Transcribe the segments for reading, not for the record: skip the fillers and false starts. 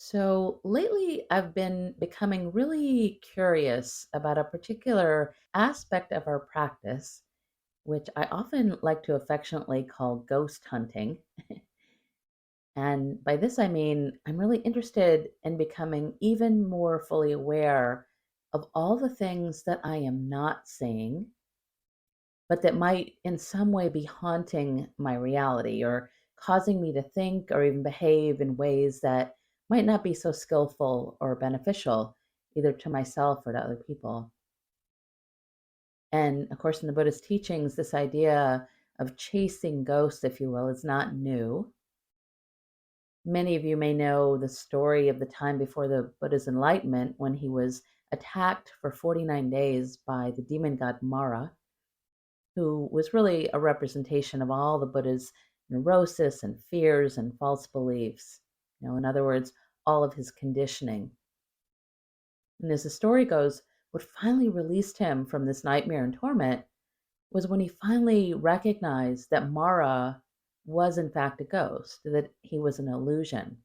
So lately, I've been becoming really curious about a particular aspect of our practice, which I often like to affectionately call ghost hunting. And by this, I mean I'm really interested in becoming even more fully aware of all the things that I am not seeing, but that might in some way be haunting my reality or causing me to think or even behave in ways that might not be so skillful or beneficial, either to myself or to other people. And of course, in the Buddhist teachings, this idea of chasing ghosts, if you will, is not new. Many of you may know the story of the time before the Buddha's enlightenment when he was attacked for 49 days by the demon god Mara, who was really a representation of all the Buddha's neurosis and fears and false beliefs. In other words, all of his conditioning. And as the story goes, what finally released him from this nightmare and torment was when he finally recognized that Mara was in fact a ghost, that he was an illusion.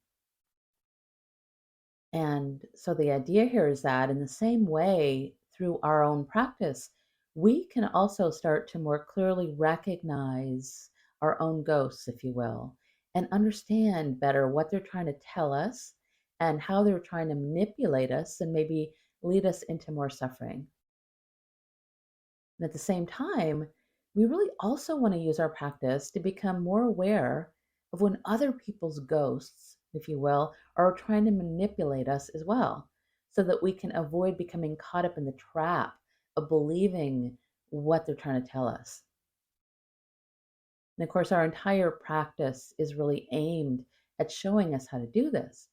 And so the idea here is that in the same way, through our own practice, we can also start to more clearly recognize our own ghosts, if you will, and understand better what they're trying to tell us and how they're trying to manipulate us and maybe lead us into more suffering. And at the same time, we really also want to use our practice to become more aware of when other people's ghosts, if you will, are trying to manipulate us as well, so that we can avoid becoming caught up in the trap of believing what they're trying to tell us. And of course, our entire practice is really aimed at showing us how to do this.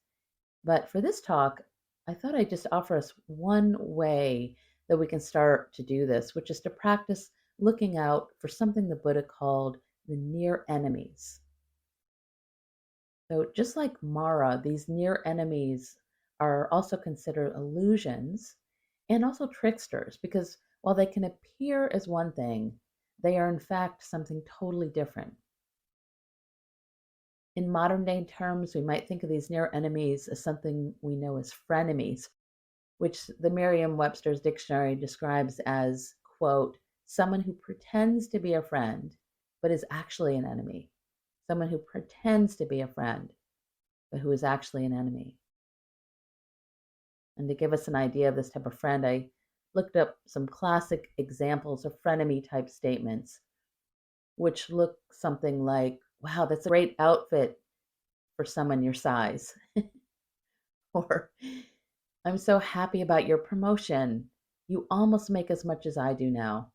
But for this talk, I thought I'd just offer us one way that we can start to do this, which is to practice looking out for something the Buddha called the near enemies. So, just like Mara, these near enemies are also considered illusions and also tricksters because while they can appear as one thing, they are in fact something totally different. In modern day terms, we might think of these near enemies as something we know as frenemies, which the Merriam-Webster's dictionary describes as, quote, someone who pretends to be a friend, but is actually an enemy. Someone who pretends to be a friend, but who is actually an enemy. And to give us an idea of this type of friend, I looked up some classic examples of frenemy type statements, which look something like, wow, that's a great outfit for someone your size. Or, I'm so happy about your promotion. You almost make as much as I do now.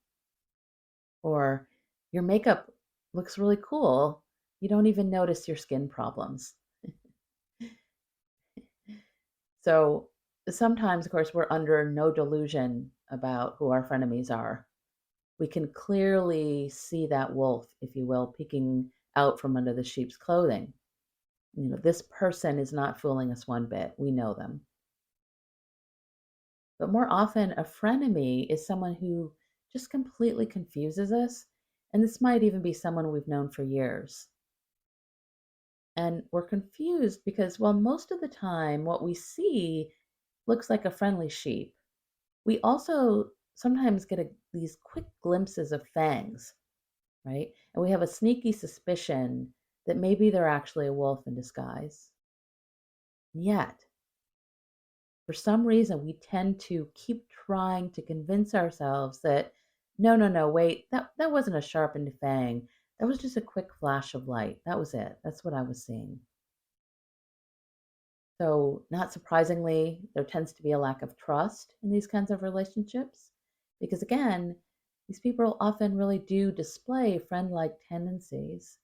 Or, your makeup looks really cool. You don't even notice your skin problems. So, sometimes, of course, we're under no delusion about who our frenemies are. We can clearly see that wolf, if you will, peeking out from under the sheep's clothing. This person is not fooling us one bit. We know them. But more often, a frenemy is someone who just completely confuses us. And this might even be someone we've known for years. And we're confused because, well, most of the time, what we see looks like a friendly sheep. We also sometimes get these quick glimpses of fangs, right? And we have a sneaky suspicion that maybe they're actually a wolf in disguise. Yet, for some reason, we tend to keep trying to convince ourselves that no, no, no, wait, that wasn't a sharpened fang. That was just a quick flash of light. That was it. That's what I was seeing. So, not surprisingly, there tends to be a lack of trust in these kinds of relationships because, again, these people often really do display friend like tendencies.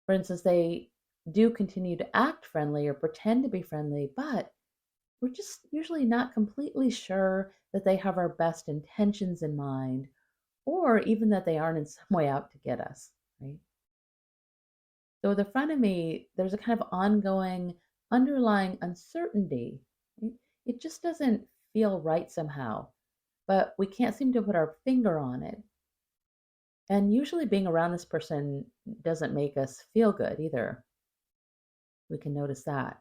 For instance, they do continue to act friendly or pretend to be friendly, but we're just usually not completely sure that they have our best intentions in mind or even that they aren't in some way out to get us, right? So the frenemy, there's a kind of ongoing underlying uncertainty. Right? It just doesn't feel right somehow, but we can't seem to put our finger on it. And usually being around this person doesn't make us feel good either. We can notice that.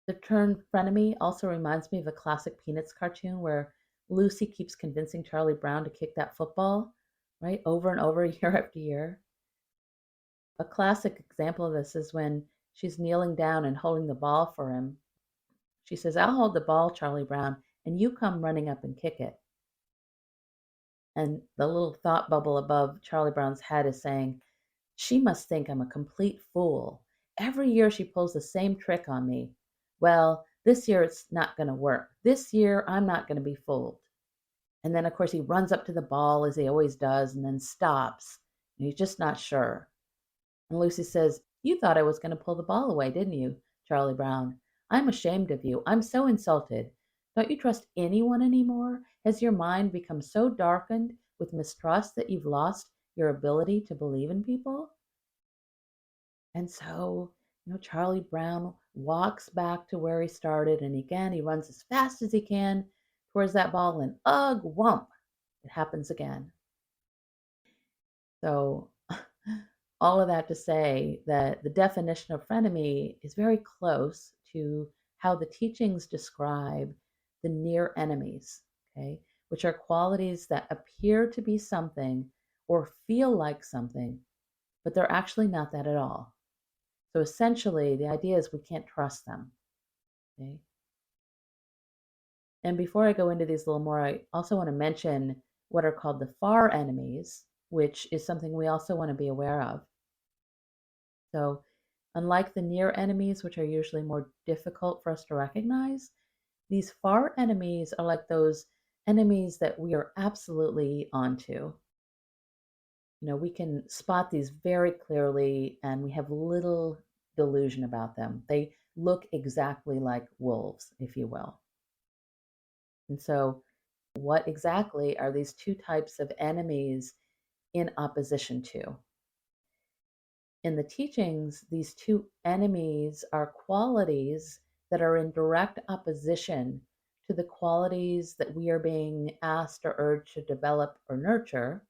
The term frenemy also reminds me of a classic Peanuts cartoon where Lucy keeps convincing Charlie Brown to kick that football, right, over and over, year after year. A classic example of this is when she's kneeling down and holding the ball for him. She says, "I'll hold the ball, Charlie Brown, and you come running up and kick it." And the little thought bubble above Charlie Brown's head is saying, "She must think I'm a complete fool. Every year she pulls the same trick on me. Well, this year it's not going to work. This year I'm not going to be fooled." And then, of course, he runs up to the ball as he always does and then stops. And he's just not sure. And Lucy says, "You thought I was going to pull the ball away, didn't you, Charlie Brown? I'm ashamed of you. I'm so insulted. Don't you trust anyone anymore? Has your mind become so darkened with mistrust that you've lost your ability to believe in people?" And so, Charlie Brown walks back to where he started, and again, he runs as fast as he can towards that ball, and ugh, whump, it happens again. So, all of that to say that the definition of frenemy is very close to how the teachings describe the near enemies, okay, which are qualities that appear to be something or feel like something, but they're actually not that at all. So essentially, the idea is we can't trust them. Okay. And before I go into these a little more, I also want to mention what are called the far enemies, which is something we also want to be aware of. So, unlike the near enemies, which are usually more difficult for us to recognize, these far enemies are like those enemies that we are absolutely onto. We can spot these very clearly and we have little delusion about them. They look exactly like wolves, if you will. And so, what exactly are these two types of enemies in opposition to? In the teachings, these two enemies are qualities that are in direct opposition to the qualities that we are being asked or urged to develop or nurture,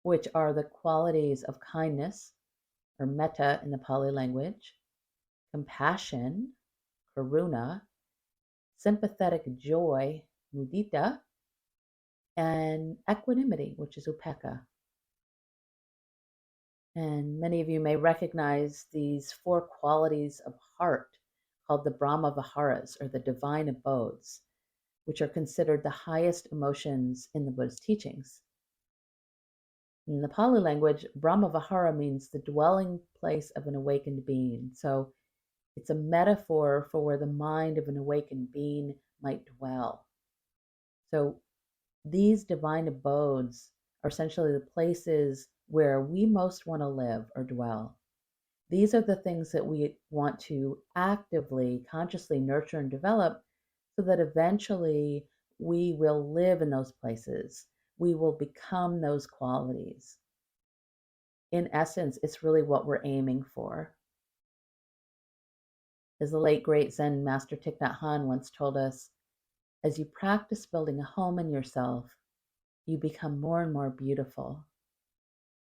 which are the qualities of kindness, or metta in the Pali language, compassion, karuna, sympathetic joy, mudita, and equanimity, which is upekkha. And many of you may recognize these four qualities of heart called the Brahma Viharas or the Divine Abodes, which are considered the highest emotions in the Buddhist teachings. In the Pali language, Brahma Vihara means the dwelling place of an awakened being. So it's a metaphor for where the mind of an awakened being might dwell. So these divine abodes are essentially the places where we most want to live or dwell. These are the things that we want to actively, consciously nurture and develop so that eventually we will live in those places. We will become those qualities. In essence, it's really what we're aiming for. As the late great Zen master Thich Nhat Hanh once told us, as you practice building a home in yourself, you become more and more beautiful.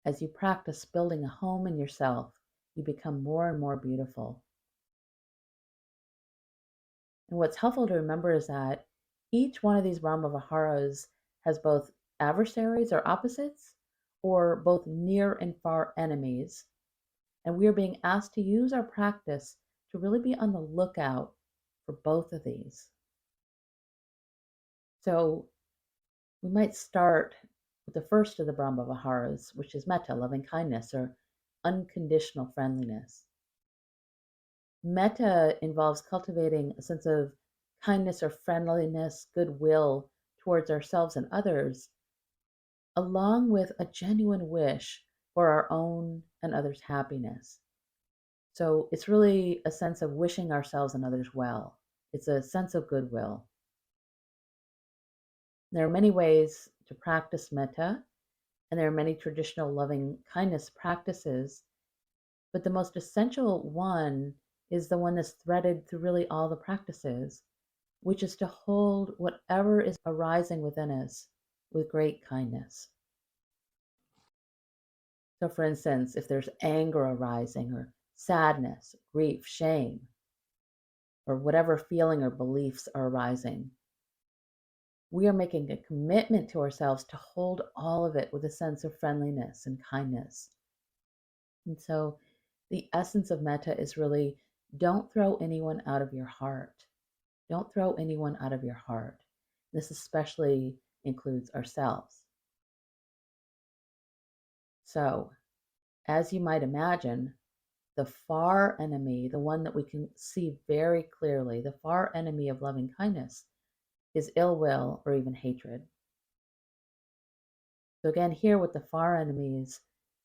As you practice building a home in yourself, you become more and more beautiful. And what's helpful to remember is that each one of these Brahma Viharas has both adversaries or opposites, or both near and far enemies. And we are being asked to use our practice to really be on the lookout for both of these. So we might start with the first of the Brahma Viharas, which is metta, loving kindness, or unconditional friendliness. Metta involves cultivating a sense of kindness or friendliness, goodwill towards ourselves and others, along with a genuine wish for our own and others' happiness. So it's really a sense of wishing ourselves and others well. It's a sense of goodwill. There are many ways to practice metta, and there are many traditional loving kindness practices, but the most essential one is the one that's threaded through really all the practices, which is to hold whatever is arising within us with great kindness. So, for instance, if there's anger arising, or sadness, grief, shame, or whatever feeling or beliefs are arising. We are making a commitment to ourselves to hold all of it with a sense of friendliness and kindness. And so the essence of metta is really, don't throw anyone out of your heart. Don't throw anyone out of your heart. This especially includes ourselves. So, as you might imagine, the far enemy, the one that we can see very clearly, the far enemy of loving kindness is ill will or even hatred. So again, here with the far enemies,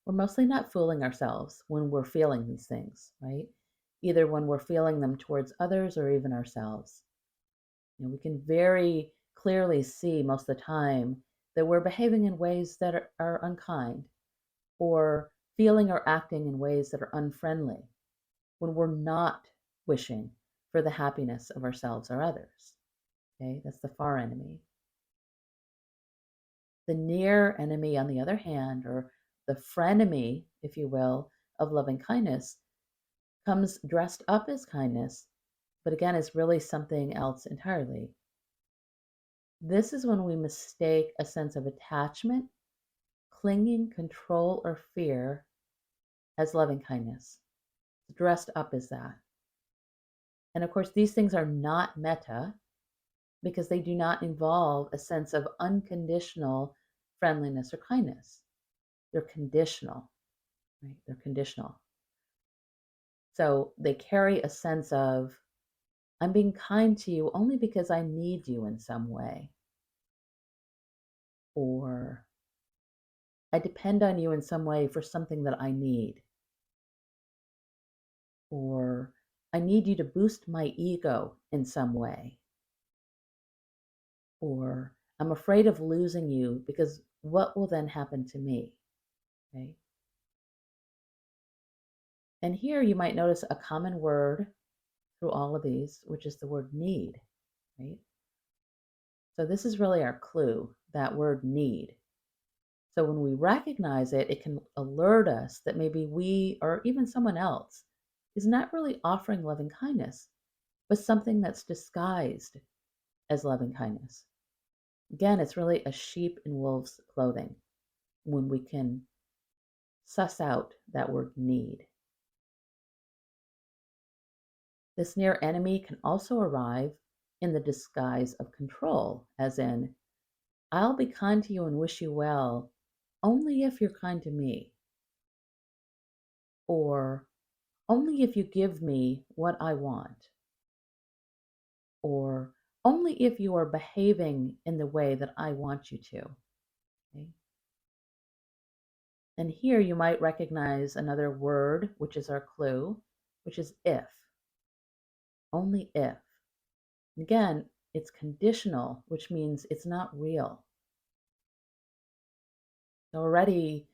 we're mostly not fooling ourselves when we're feeling these things, right? Either when we're feeling them towards others or even ourselves. We can very clearly see most of the time that we're behaving in ways that are unkind, or feeling or acting in ways that are unfriendly, when we're not wishing for the happiness of ourselves or others. Okay, that's the far enemy. The near enemy, on the other hand, or the frenemy, if you will, of loving kindness, comes dressed up as kindness, but again is really something else entirely. This is when we mistake a sense of attachment, clinging, control, or fear as loving kindness. It's dressed up as that. And of course, these things are not metta because they do not involve a sense of unconditional friendliness or kindness. They're conditional, right? They're conditional. So they carry a sense of, I'm being kind to you only because I need you in some way. Or I depend on you in some way for something that I need. Or I need you to boost my ego in some way. Or I'm afraid of losing you because what will then happen to me? Okay. And here you might notice a common word through all of these, which is the word need, right? So this is really our clue, that word need. So when we recognize it, it can alert us that maybe we or even someone else is not really offering loving kindness, but something that's disguised as loving kindness. Again, it's really a sheep in wolf's clothing when we can suss out that word need. This near enemy can also arrive in the disguise of control, as in, I'll be kind to you and wish you well only if you're kind to me, or only if you give me what I want, or only if you are behaving in the way that I want you to. Okay? And here you might recognize another word, which is our clue, which is if. Only if. Again, it's conditional, which means it's not real. So already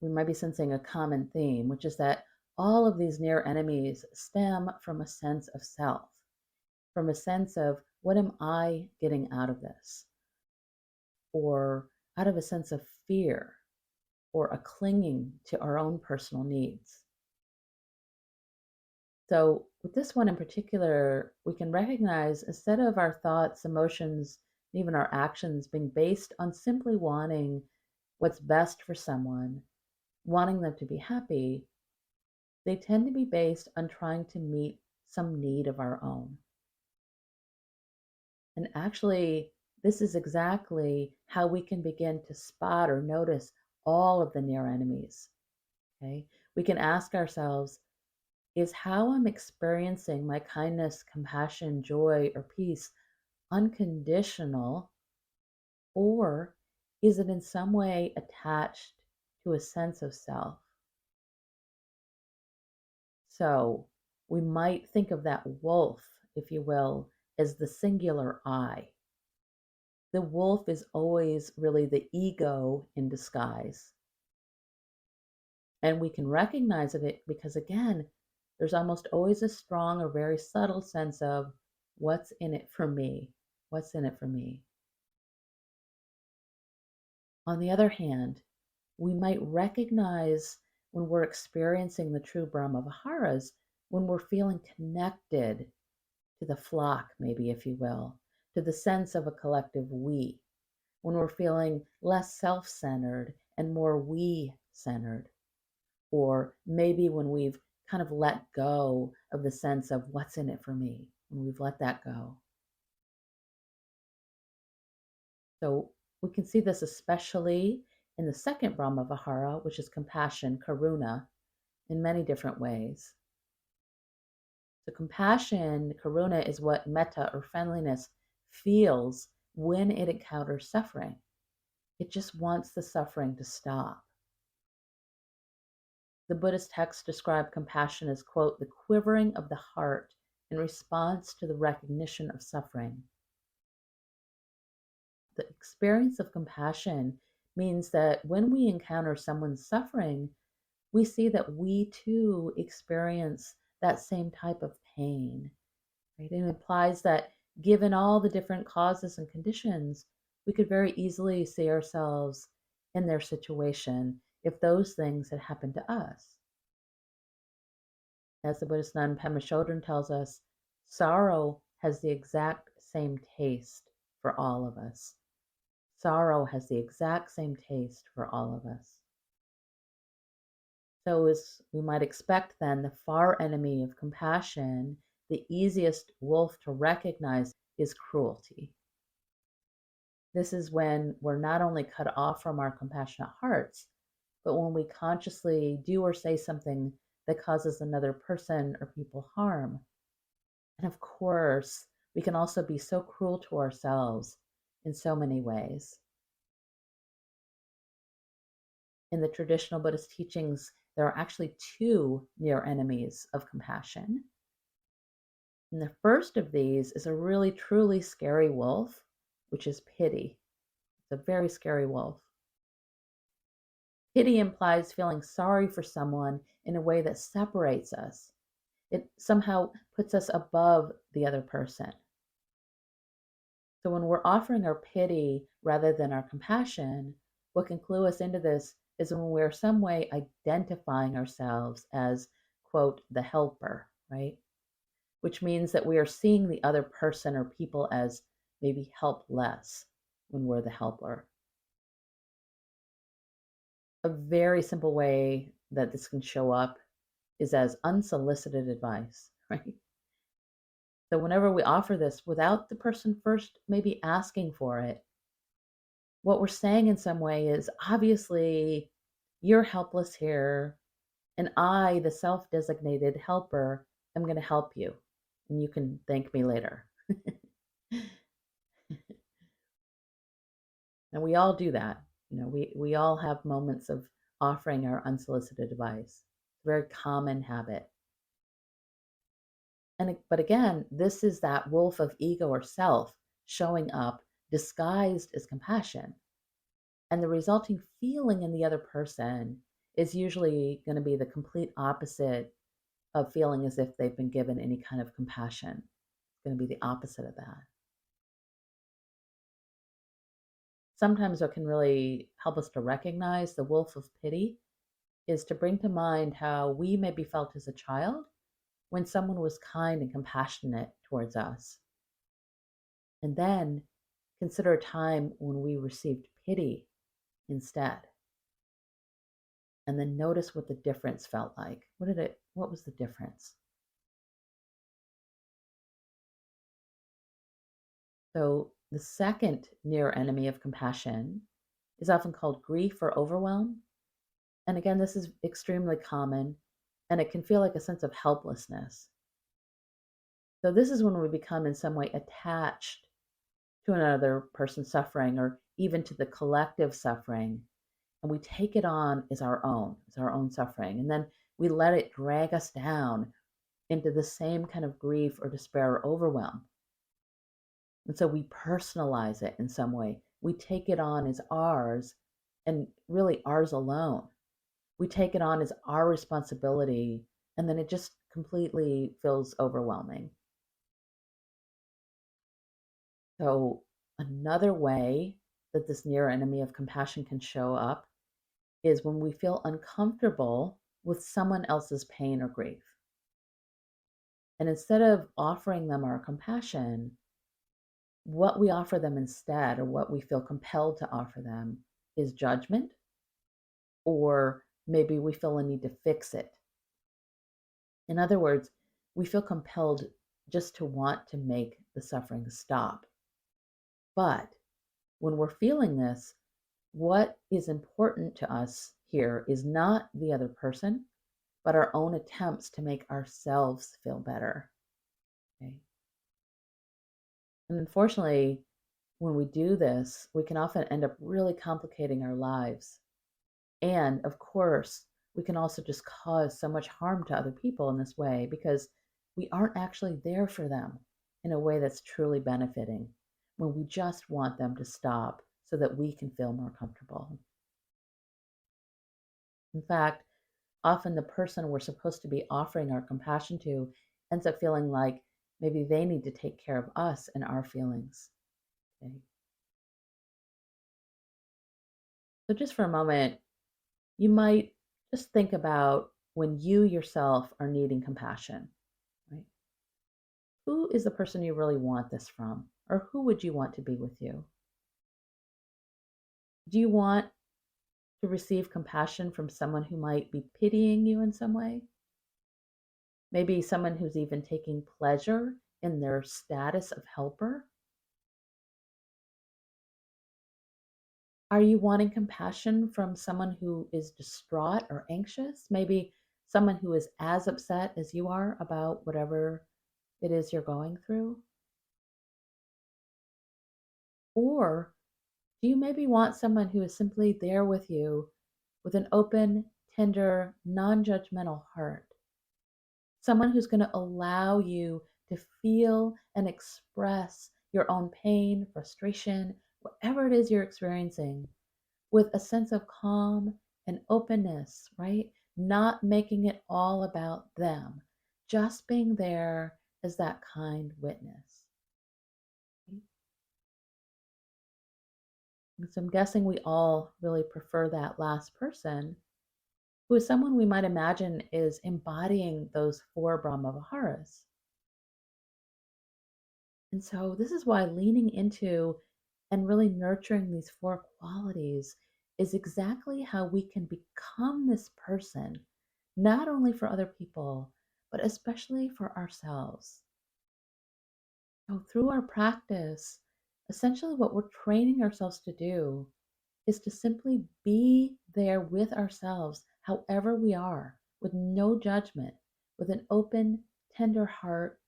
we might be sensing a common theme, which is that all of these near enemies stem from a sense of self, from a sense of, what am I getting out of this? Or out of a sense of fear, or a clinging to our own personal needs. So with this one in particular, we can recognize, instead of our thoughts, emotions, even our actions being based on simply wanting what's best for someone, wanting them to be happy, they tend to be based on trying to meet some need of our own. And actually, this is exactly how we can begin to spot or notice all of the near enemies. Okay? We can ask ourselves, is how I'm experiencing my kindness, compassion, joy, or peace unconditional, or is it in some way attached to a sense of self? So we might think of that wolf, if you will, as the singular I. The wolf is always really the ego in disguise. And we can recognize it because, again, there's almost always a strong or very subtle sense of, what's in it for me? What's in it for me? On the other hand, we might recognize when we're experiencing the true Brahma Viharas, when we're feeling connected to the flock, maybe, if you will, to the sense of a collective we, when we're feeling less self centered and more we centered, or maybe when we've kind of let go of the sense of what's in it for me, when we've let that go. So we can see this especially in the second Brahma Vihara, which is compassion, karuna, in many different ways. So compassion, karuna, is what metta or friendliness feels when it encounters suffering. It just wants the suffering to stop. The Buddhist texts describe compassion as, quote, the quivering of the heart in response to the recognition of suffering. The experience of compassion means that when we encounter someone's suffering, we see that we too experience that same type of pain. Right? It implies that given all the different causes and conditions, we could very easily see ourselves in their situation if those things had happened to us. As the Buddhist nun Pema Chodron tells us, sorrow has the exact same taste for all of us. Sorrow has the exact same taste for all of us. So, as we might expect, then, the far enemy of compassion, the easiest wolf to recognize, is cruelty. This is when we're not only cut off from our compassionate hearts, but when we consciously do or say something that causes another person or people harm. And of course, we can also be so cruel to ourselves in so many ways. In the traditional Buddhist teachings, there are actually two near enemies of compassion. And the first of these is a really truly scary wolf, which is pity. It's a very scary wolf. Pity implies feeling sorry for someone in a way that separates us. It somehow puts us above the other person. So when we're offering our pity rather than our compassion, what can clue us into this is when we're some way identifying ourselves as, quote, the helper, right? Which means that we are seeing the other person or people as maybe helpless when we're the helper. A very simple way that this can show up is as unsolicited advice, right? So whenever we offer this without the person first maybe asking for it, what we're saying in some way is, obviously, you're helpless here, and I, the self-designated helper, am going to help you, and you can thank me later. And we all do that. We all have moments of offering our unsolicited advice. It's a very common habit. But again, this is that wolf of ego or self showing up disguised as compassion. And the resulting feeling in the other person is usually going to be the complete opposite of feeling as if they've been given any kind of compassion. It's going to be the opposite of that. Sometimes what can really help us to recognize the wolf of pity is to bring to mind how we maybe felt as a child when someone was kind and compassionate towards us. And then consider a time when we received pity instead. And then notice what the difference felt like. What was the difference? So the second near enemy of compassion is often called grief or overwhelm. And again, this is extremely common, and it can feel like a sense of helplessness. So this is when we become in some way attached to another person's suffering, or even to the collective suffering, and we take it on as our own suffering, and then we let it drag us down into the same kind of grief or despair or overwhelm. And so we personalize it in some way. We take it on as ours, and really ours alone. We take it on as our responsibility, and then it just completely feels overwhelming. So another way that this near enemy of compassion can show up is when we feel uncomfortable with someone else's pain or grief. And instead of offering them our compassion, what we offer them instead, or what we feel compelled to offer them, is judgment, or maybe we feel a need to fix it. In other words, we feel compelled just to want to make the suffering stop. But when we're feeling this, what is important to us here is not the other person, but our own attempts to make ourselves feel better. Okay? And unfortunately, when we do this, we can often end up really complicating our lives. And of course, we can also just cause so much harm to other people in this way because we aren't actually there for them in a way that's truly benefiting, when we just want them to stop so that we can feel more comfortable. In fact, often the person we're supposed to be offering our compassion to ends up feeling like maybe they need to take care of us and our feelings. Okay? So just for a moment, you might just think about when you yourself are needing compassion, right? Who is the person you really want this from? Or who would you want to be with you? Do you want to receive compassion from someone who might be pitying you in some way? Maybe someone who's even taking pleasure in their status of helper? Are you wanting compassion from someone who is distraught or anxious? Maybe someone who is as upset as you are about whatever it is you're going through? Or do you maybe want someone who is simply there with you with an open, tender, non judgmental heart? Someone who's going to allow you to feel and express your own pain, frustration, whatever it is you're experiencing, with a sense of calm and openness, right? Not making it all about them, just being there as that kind witness. And so I'm guessing we all really prefer that last person, who is someone we might imagine is embodying those four Brahma Viharas. And so this is why leaning into and really nurturing these four qualities is exactly how we can become this person, not only for other people, but especially for ourselves. So through our practice, essentially what we're training ourselves to do is to simply be there with ourselves, however we are, with no judgment, with an open, tender heart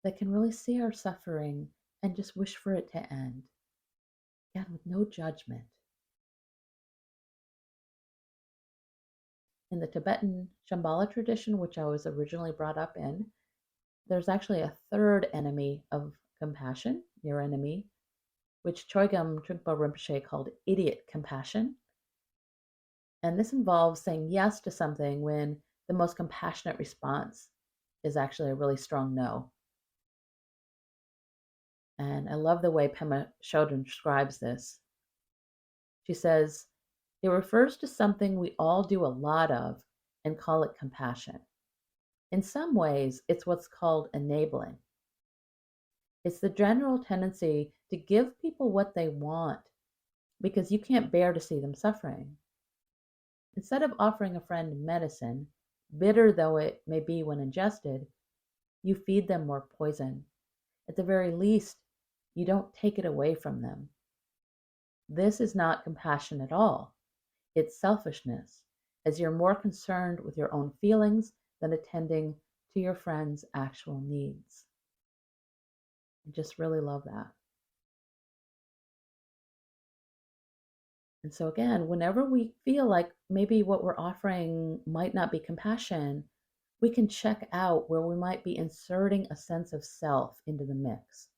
that can really see our suffering and just wish for it to end. Again, with no judgment. In the Tibetan Shambhala tradition, which I was originally brought up in, there's actually a third enemy of compassion, your enemy, which Chogyam Trungpa Rinpoche called idiot compassion. And this involves saying yes to something when the most compassionate response is actually a really strong no. And I love the way Pema Chodron describes this. She says, it refers to something we all do a lot of and call it compassion. In some ways, it's what's called enabling. It's the general tendency to give people what they want because you can't bear to see them suffering. Instead of offering a friend medicine, bitter though it may be when ingested, you feed them more poison. At the very least, you don't take it away from them. This is not compassion at all. It's selfishness, as you're more concerned with your own feelings than attending to your friend's actual needs. I just really love that. And so, again, whenever we feel like maybe what we're offering might not be compassion, we can check out where we might be inserting a sense of self into the mix.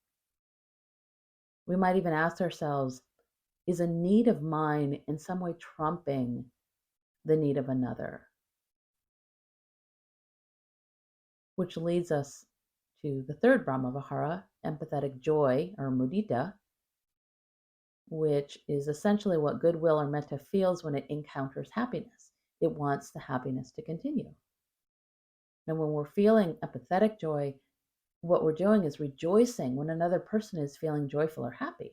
We might even ask ourselves, is a need of mine in some way trumping the need of another? Which leads us to the third Brahma Vihara, empathetic joy, or mudita, which is essentially what goodwill or metta feels when it encounters happiness. It wants the happiness to continue. And when we're feeling empathetic joy, what we're doing is rejoicing when another person is feeling joyful or happy.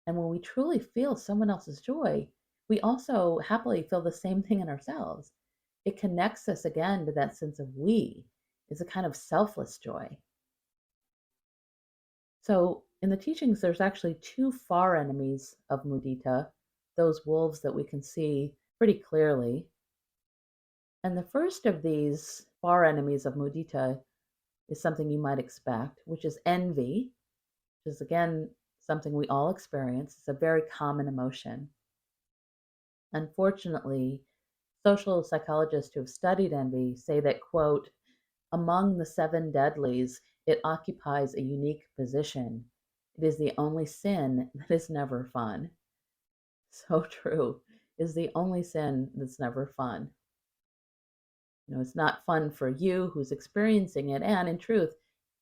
And when we truly feel someone else's joy, we also happily feel the same thing in ourselves. It connects us again to that sense of we. Is a kind of selfless joy. So in the teachings, there's actually two far enemies of mudita, those wolves that we can see pretty clearly. And the first of these far enemies of mudita is something you might expect, which is envy, which is again something we all experience. It's a very common emotion. Unfortunately, social psychologists who have studied envy say that, quote, among the seven deadlies, it occupies a unique position. It is the only sin that is never fun. So true. Is the only sin that's never fun. It's not fun for you who's experiencing it. And in truth,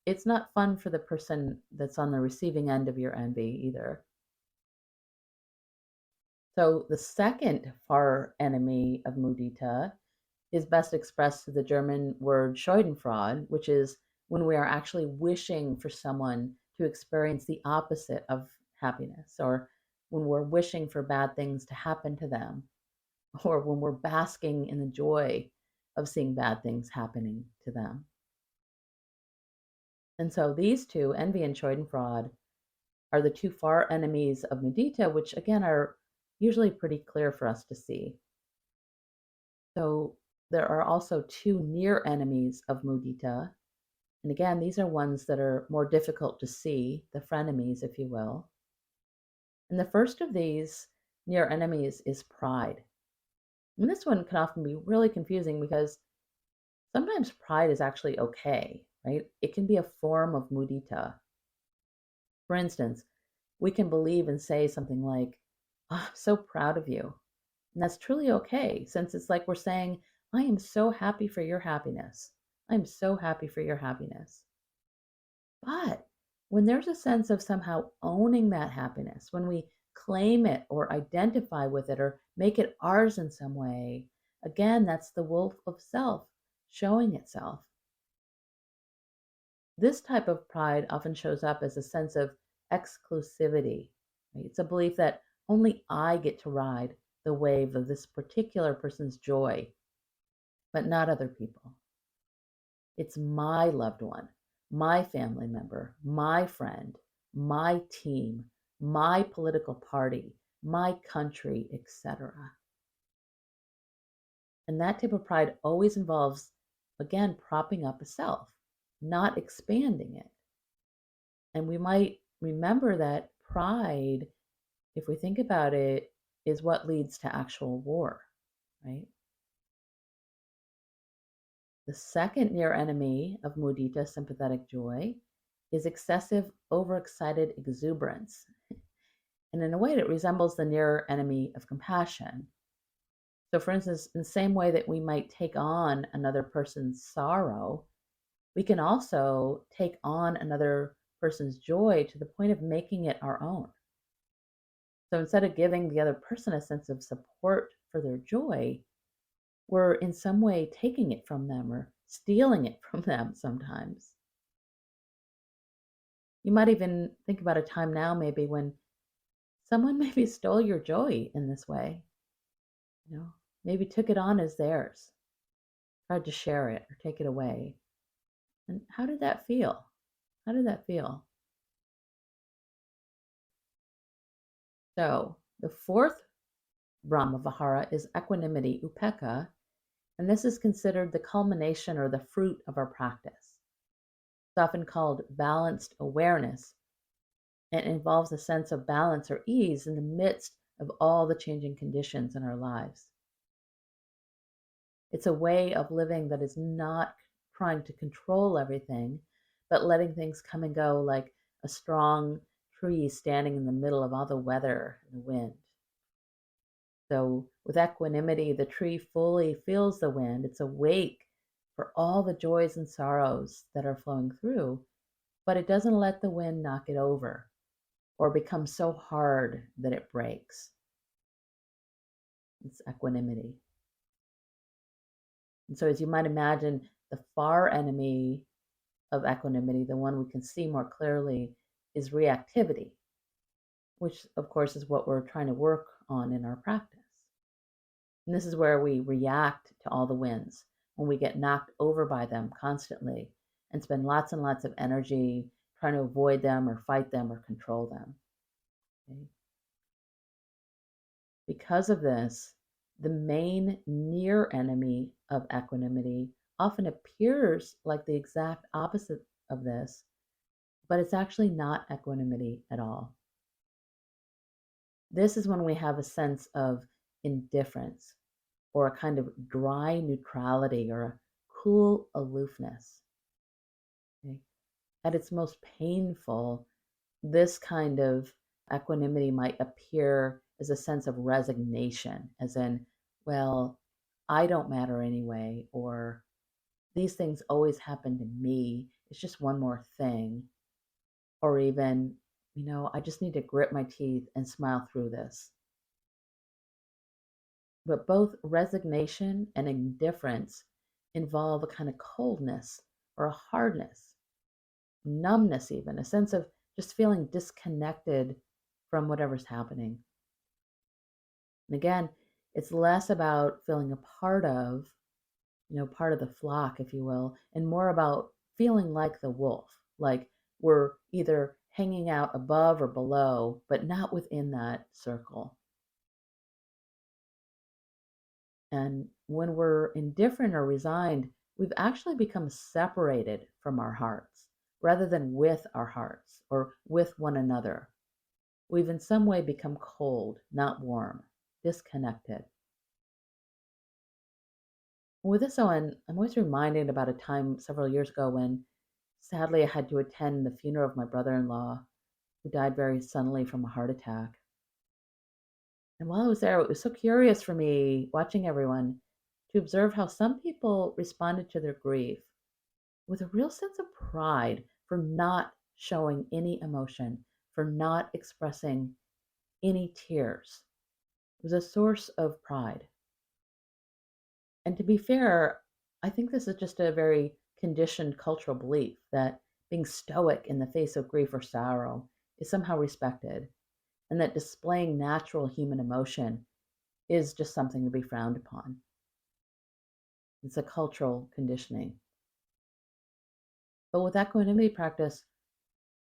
it's not fun for the person that's on the receiving end of your envy either. So the second far enemy of mudita is best expressed through the German word Schadenfreude, which is when we are actually wishing for someone to experience the opposite of happiness, or when we're wishing for bad things to happen to them, or when we're basking in the joy of seeing bad things happening to them. And so these two, envy and Schadenfreude, are the two far enemies of mudita, which again are usually pretty clear for us to see. So there are also two near enemies of mudita. And again, these are ones that are more difficult to see, the frenemies, if you will. And the first of these near enemies is pride. And this one can often be really confusing because sometimes pride is actually okay, right? It can be a form of mudita. For instance, we can believe and say something like, oh, I'm so proud of you. And that's truly okay, since it's like we're saying, I am so happy for your happiness. I'm so happy for your happiness. But when there's a sense of somehow owning that happiness, when we claim it or identify with it or make it ours in some way, again, that's the wolf of self showing itself. This type of pride often shows up as a sense of exclusivity. Right? It's a belief that only I get to ride the wave of this particular person's joy, but not other people. It's my loved one, my family member, my friend, my team, my political party, my country, etc. And that type of pride always involves, again, propping up a self, not expanding it. And we might remember that pride, if we think about it, is what leads to actual war, right? The second near enemy of mudita, sympathetic joy, is excessive overexcited exuberance. And in a way, it resembles the near enemy of compassion. So, for instance, in the same way that we might take on another person's sorrow, we can also take on another person's joy to the point of making it our own. So instead of giving the other person a sense of support for their joy, we're in some way taking it from them or stealing it from them sometimes. You might even think about a time now, maybe when someone maybe stole your joy in this way, maybe took it on as theirs, tried to share it or take it away. And how did that feel? How did that feel? So the fourth Brahma Vihara is equanimity, upekkha, and this is considered the culmination or the fruit of our practice. It's often called balanced awareness, and it involves a sense of balance or ease in the midst of all the changing conditions in our lives. It's a way of living that is not trying to control everything, but letting things come and go like a strong tree standing in the middle of all the weather and the wind. So with equanimity, the tree fully feels the wind. It's awake for all the joys and sorrows that are flowing through, but it doesn't let the wind knock it over or become so hard that it breaks. It's equanimity. And so as you might imagine, the far enemy of equanimity, the one we can see more clearly, is reactivity, which of course is what we're trying to work on in our practice. And this is where we react to all the winds, when we get knocked over by them constantly and spend lots and lots of energy trying to avoid them or fight them or control them. Okay? Because of this, the main near enemy of equanimity often appears like the exact opposite of this, but it's actually not equanimity at all. This is when we have a sense of indifference or a kind of dry neutrality or a cool aloofness. Okay? At its most painful, this kind of equanimity might appear as a sense of resignation, as in, well, I don't matter anyway, or these things always happen to me. It's just one more thing. Or even, I just need to grit my teeth and smile through this. But both resignation and indifference involve a kind of coldness or a hardness, numbness, even a sense of just feeling disconnected from whatever's happening. And again, it's less about feeling a part of, part of the flock, if you will, and more about feeling like the wolf, like we're either hanging out above or below, but not within that circle. And when we're indifferent or resigned, we've actually become separated from our hearts rather than with our hearts or with one another. We've in some way become cold, not warm, disconnected. With this on, I'm always reminded about a time several years ago when sadly I had to attend the funeral of my brother-in-law who died very suddenly from a heart attack. And while I was there, it was so curious for me watching everyone to observe how some people responded to their grief with a real sense of pride for not showing any emotion, for not expressing any tears. It was a source of pride. And to be fair, I think this is just a very conditioned cultural belief that being stoic in the face of grief or sorrow is somehow respected, and that displaying natural human emotion is just something to be frowned upon. It's a cultural conditioning. But with equanimity practice,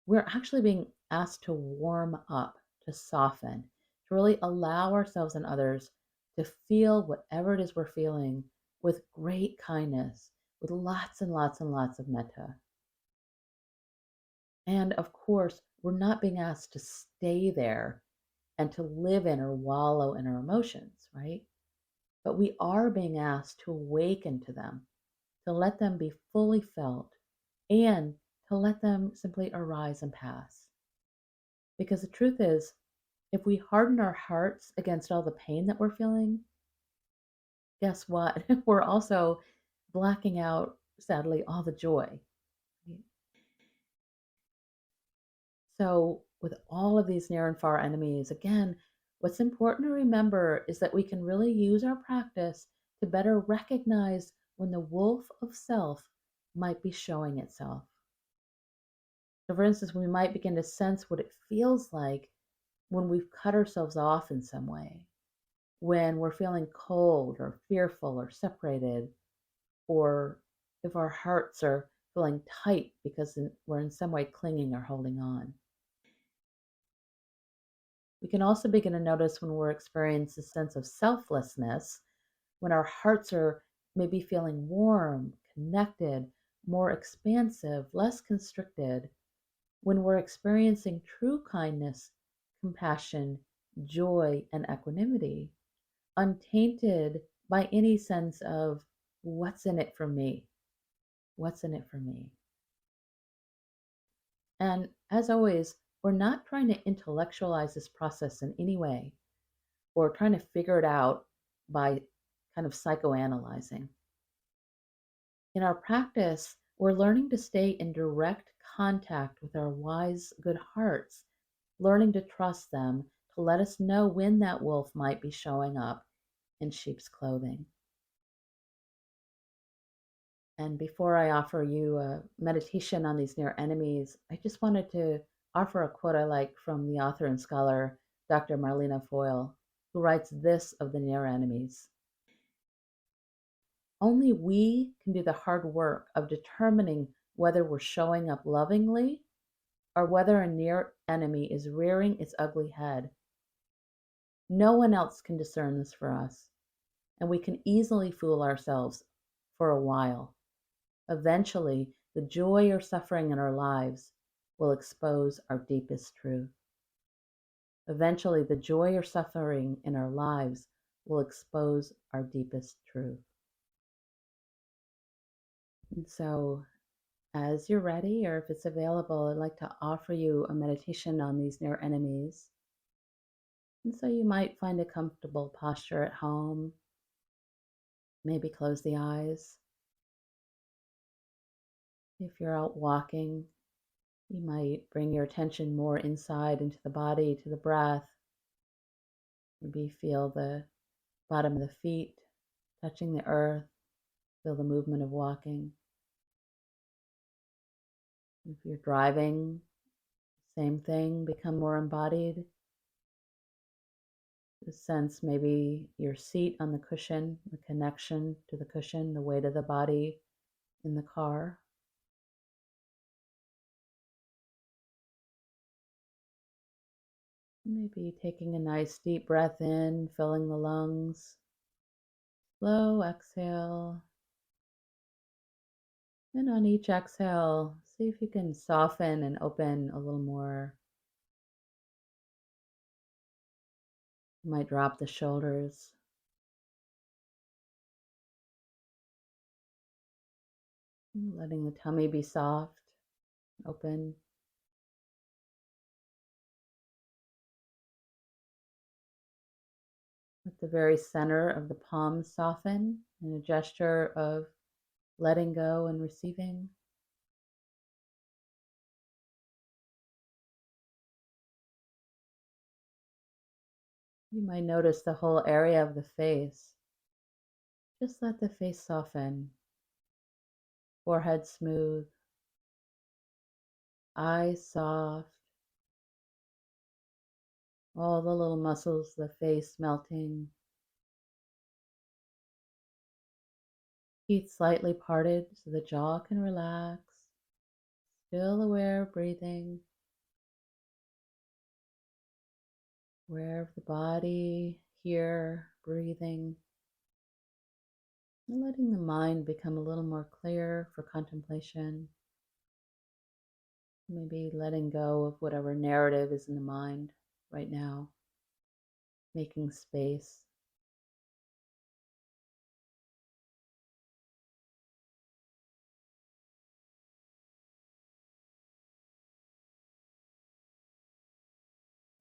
we're actually being asked to warm up, to soften, to really allow ourselves and others to feel whatever it is we're feeling with great kindness, with lots and lots and lots of metta. And of course, we're not being asked to stay there and to live in or wallow in our emotions, right? But we are being asked to awaken to them, to let them be fully felt, and to let them simply arise and pass. Because the truth is, if we harden our hearts against all the pain that we're feeling, guess what? We're also blacking out, sadly, all the joy. So, with all of these near and far enemies, again, what's important to remember is that we can really use our practice to better recognize when the wolf of self might be showing itself. So, for instance, we might begin to sense what it feels like when we've cut ourselves off in some way, when we're feeling cold or fearful or separated, or if our hearts are feeling tight because we're in some way clinging or holding on. We can also begin to notice when we're experiencing a sense of selflessness, when our hearts are maybe feeling warm, connected, more expansive, less constricted, when we're experiencing true kindness, compassion, joy, and equanimity, untainted by any sense of what's in it for me? What's in it for me? And as always, we're not trying to intellectualize this process in any way or trying to figure it out by kind of psychoanalyzing. In our practice, we're learning to stay in direct contact with our wise, good hearts, learning to trust them to let us know when that wolf might be showing up in sheep's clothing. And before I offer you a meditation on these near enemies, I just wanted to offer a quote I like from the author and scholar, Dr. Marlena Foyle, who writes this of the near enemies. Only we can do the hard work of determining whether we're showing up lovingly or whether a near enemy is rearing its ugly head. No one else can discern this for us, and we can easily fool ourselves for a while. Eventually, the joy or suffering in our lives will expose our deepest truth. Eventually, the joy or suffering in our lives will expose our deepest truth. And so, as you're ready, or if it's available, I'd like to offer you a meditation on these near enemies. And so you might find a comfortable posture at home, maybe close the eyes. If you're out walking, you might bring your attention more inside into the body, to the breath. Maybe feel the bottom of the feet touching the earth, feel the movement of walking. If you're driving, same thing, become more embodied. Sense maybe your seat on the cushion, the connection to the cushion, the weight of the body in the car. Maybe taking a nice deep breath in, filling the lungs. Slow exhale. And on each exhale, see if you can soften and open a little more. You might drop the shoulders. Letting the tummy be soft, open. Let the very center of the palms soften in a gesture of letting go and receiving. You might notice the whole area of the face. Just let the face soften. Forehead smooth. Eyes soft. All the little muscles of the face melting. Teeth slightly parted so the jaw can relax. Still aware of breathing. Aware of the body, here, breathing. And letting the mind become a little more clear for contemplation. Maybe letting go of whatever narrative is in the mind right now. Making space.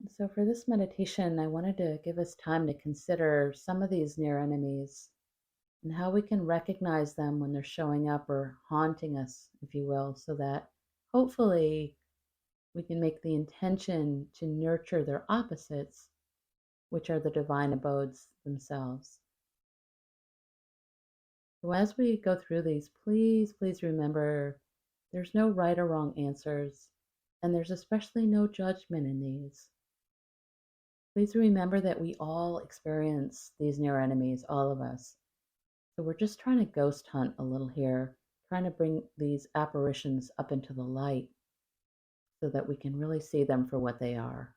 So, for this meditation, I wanted to give us time to consider some of these near enemies and how we can recognize them when they're showing up or haunting us, if you will, so that hopefully we can make the intention to nurture their opposites, which are the divine abodes themselves. So, as we go through these, please remember there's no right or wrong answers, and there's especially no judgment in these. Please remember that we all experience these near enemies, all of us. So we're just trying to ghost hunt a little here, trying to bring these apparitions up into the light so that we can really see them for what they are.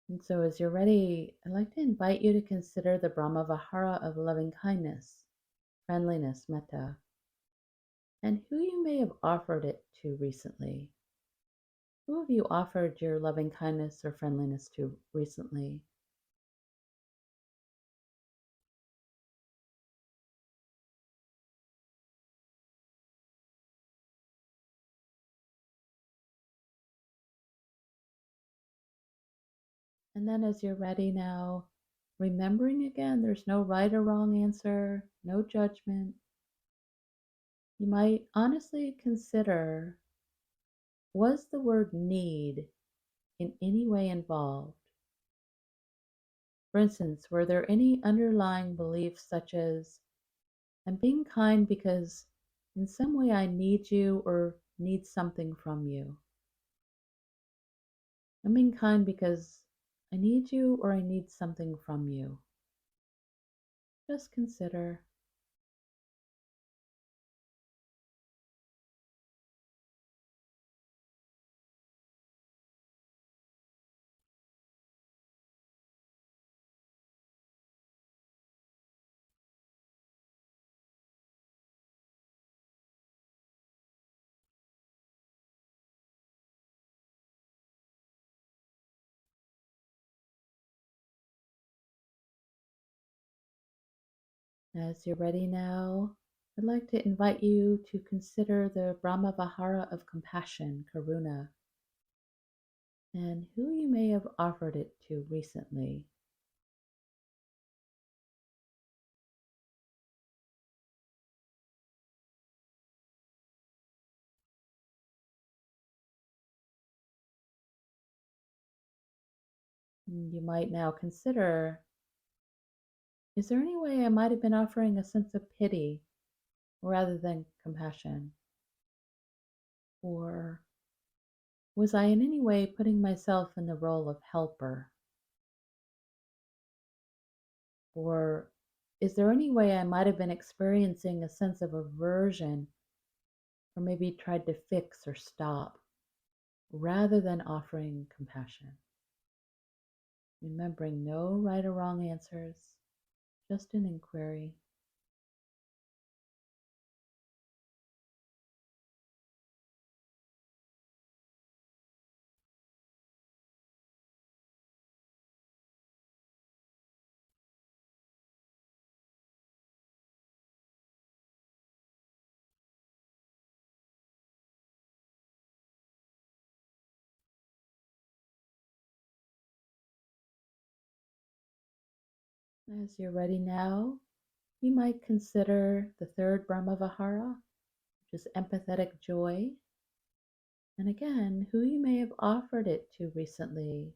And so as you're ready, I'd like to invite you to consider the Brahma Vihara of loving kindness, friendliness, metta, and who you may have offered it to recently. Who have you offered your loving kindness or friendliness to recently? And then as you're ready now, remembering again, there's no right or wrong answer, no judgment. You might honestly consider, was the word need in any way involved? For instance, were there any underlying beliefs such as, I'm being kind because in some way I need you or need something from you? I'm being kind because I need you or I need something from you. Just consider. As you're ready now, I'd like to invite you to consider the Brahma Vihara of compassion, Karuna, and who you may have offered it to recently. You might now consider, is there any way I might have been offering a sense of pity rather than compassion? Or was I in any way putting myself in the role of helper? Or is there any way I might have been experiencing a sense of aversion or maybe tried to fix or stop rather than offering compassion? Remembering no right or wrong answers, just an inquiry. As you're ready now, you might consider the third Brahma Vihara, which is empathetic joy. And again, who you may have offered it to recently,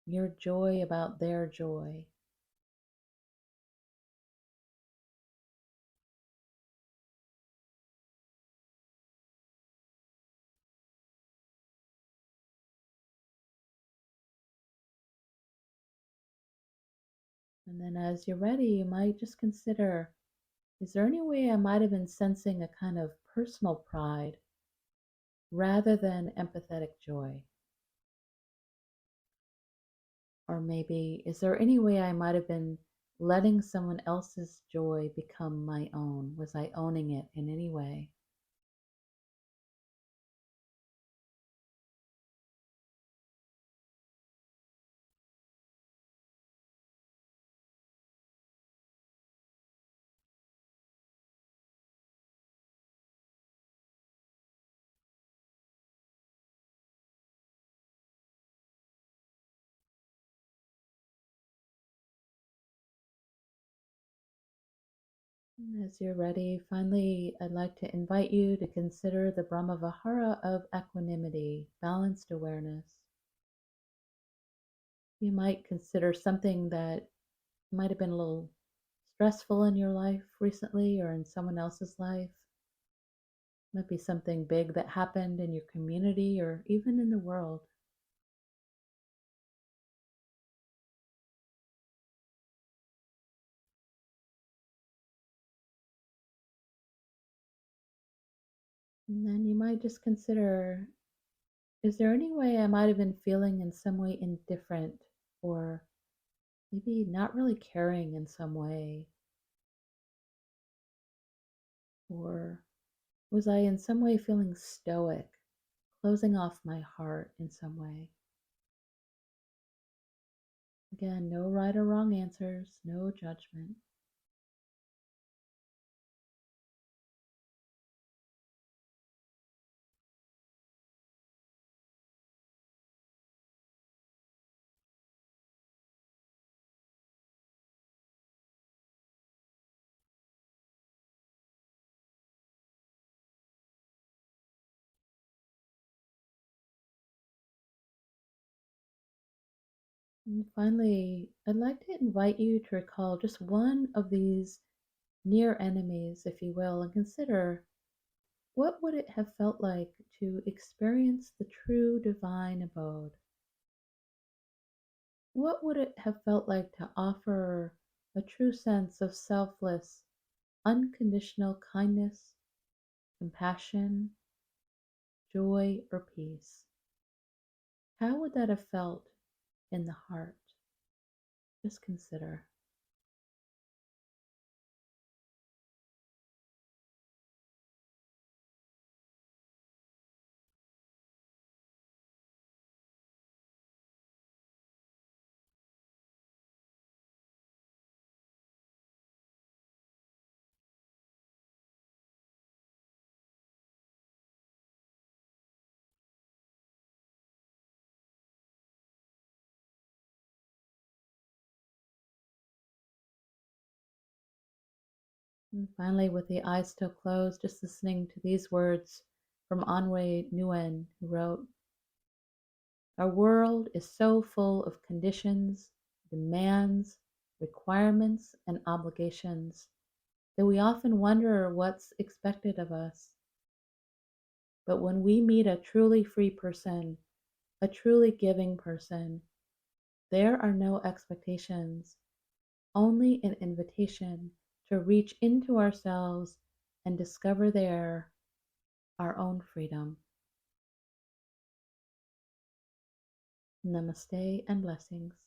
your joy about their joy. And then as you're ready, you might just consider, is there any way I might have been sensing a kind of personal pride rather than empathetic joy? Or maybe, is there any way I might have been letting someone else's joy become my own? Was I owning it in any way? And as you're ready, finally, I'd like to invite you to consider the Brahma Vihara of equanimity, balanced awareness. You might consider something that might have been a little stressful in your life recently or in someone else's life. Might be something big that happened in your community or even in the world. And then you might just consider, is there any way I might have been feeling in some way indifferent or maybe not really caring in some way? Or was I in some way feeling stoic, closing off my heart in some way? Again, no right or wrong answers, no judgment. And finally, I'd like to invite you to recall just one of these near enemies, if you will, and consider what would it have felt like to experience the true divine abode? What would it have felt like to offer a true sense of selfless, unconditional kindness, compassion, joy, or peace? How would that have felt in the heart? Just consider. And finally, with the eyes still closed, just listening to these words from Anhui Nguyen, who wrote, "Our world is so full of conditions, demands, requirements, and obligations that we often wonder what's expected of us. But when we meet a truly free person, a truly giving person, there are no expectations, only an invitation to reach into ourselves and discover there our own freedom." Namaste and blessings.